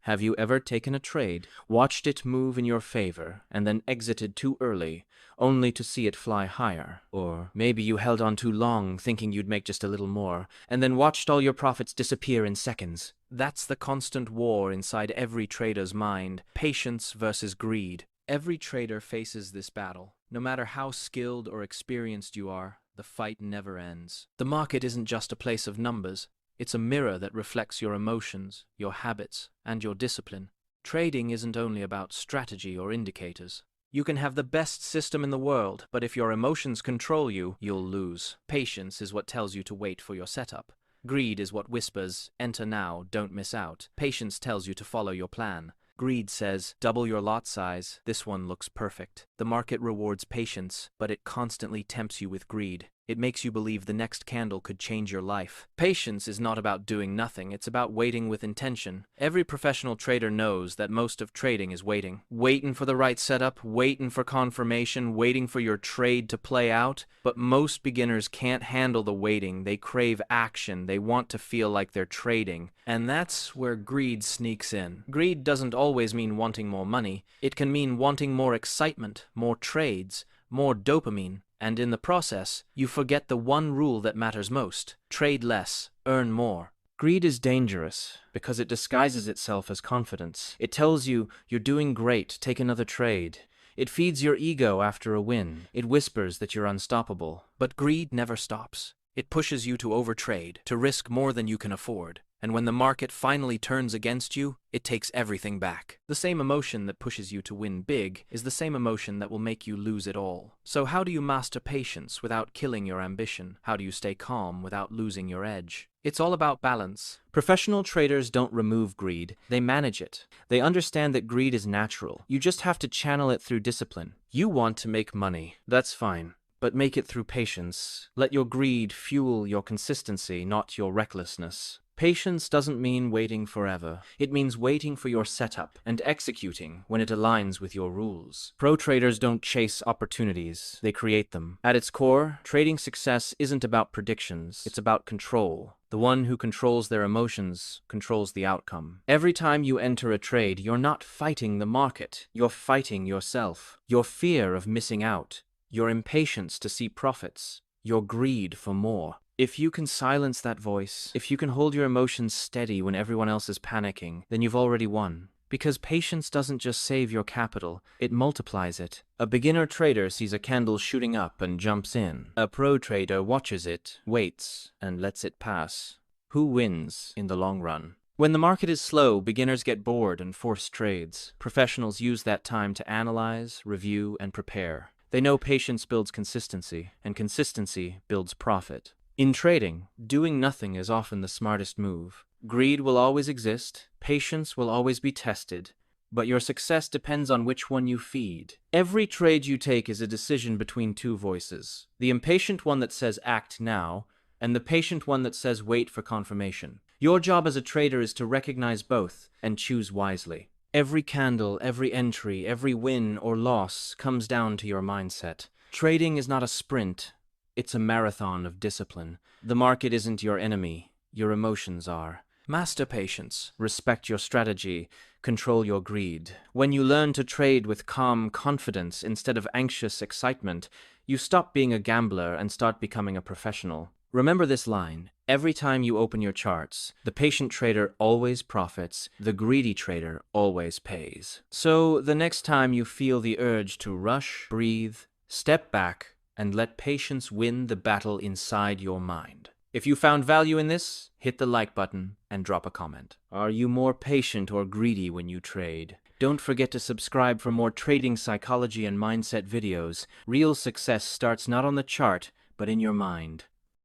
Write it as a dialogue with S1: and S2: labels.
S1: Have you ever taken a trade, watched it move in your favor, and then exited too early, only to see it fly higher? Or maybe you held on too long, thinking you'd make just a little more, and then watched all your profits disappear in seconds. That's the constant war inside every trader's mind, patience versus greed. Every trader faces this battle. No matter how skilled or experienced you are, the fight never ends. The market isn't just a place of numbers. It's a mirror that reflects your emotions, your habits, and your discipline. Trading isn't only about strategy or indicators. You can have the best system in the world, but if your emotions control you, you'll lose. Patience is what tells you to wait for your setup. Greed is what whispers, enter now, don't miss out. Patience tells you to follow your plan. Greed says, double your lot size, this one looks perfect. The market rewards patience, but it constantly tempts you with greed. It makes you believe the next candle could change your life. Patience is not about doing nothing, it's about waiting with intention. Every professional trader knows that most of trading is waiting. Waiting for the right setup, waiting for confirmation, waiting for your trade to play out. But most beginners can't handle the waiting. They crave action. They want to feel like they're trading. And that's where greed sneaks in. Greed doesn't always mean wanting more money. It can mean wanting more excitement, more trades, more dopamine. And in the process, you forget the one rule that matters most. Trade less, earn more. Greed is dangerous because it disguises itself as confidence. It tells you, you're doing great, take another trade. It feeds your ego after a win. It whispers that you're unstoppable. But greed never stops. It pushes you to overtrade, to risk more than you can afford. And when the market finally turns against you, it takes everything back. The same emotion that pushes you to win big is the same emotion that will make you lose it all. So how do you master patience without killing your ambition? How do you stay calm without losing your edge? It's all about balance. Professional traders don't remove greed, they manage it. They understand that greed is natural. You just have to channel it through discipline. You want to make money, that's fine. But make it through patience. Let your greed fuel your consistency, not your recklessness. Patience doesn't mean waiting forever. It means waiting for your setup and executing when it aligns with your rules. Pro traders don't chase opportunities, they create them. At its core, trading success isn't about predictions, it's about control. The one who controls their emotions controls the outcome. Every time you enter a trade, you're not fighting the market, you're fighting yourself. Your fear of missing out, your impatience to see profits, your greed for more. If you can silence that voice, if you can hold your emotions steady when everyone else is panicking, then you've already won. Because patience doesn't just save your capital, it multiplies it. A beginner trader sees a candle shooting up and jumps in. A pro trader watches it, waits, and lets it pass. Who wins in the long run? When the market is slow, beginners get bored and force trades. Professionals use that time to analyze, review, and prepare. They know patience builds consistency, and consistency builds profit. In trading, doing nothing is often the smartest move. Greed will always exist, patience will always be tested, but your success depends on which one you feed. Every trade you take is a decision between two voices. The impatient one that says act now, and the patient one that says wait for confirmation. Your job as a trader is to recognize both and choose wisely. Every candle, every entry, every win or loss comes down to your mindset. Trading is not a sprint. It's a marathon of discipline. The market isn't your enemy, your emotions are. Master patience, respect your strategy, control your greed. When you learn to trade with calm confidence instead of anxious excitement, you stop being a gambler and start becoming a professional. Remember this line, every time you open your charts, the patient trader always profits, the greedy trader always pays. So the next time you feel the urge to rush, breathe, step back, and let patience win the battle inside your mind. If you found value in this, hit the like button and drop a comment. Are you more patient or greedy when you trade? Don't forget to subscribe for more trading psychology and mindset videos. Real success starts not on the chart, but in your mind.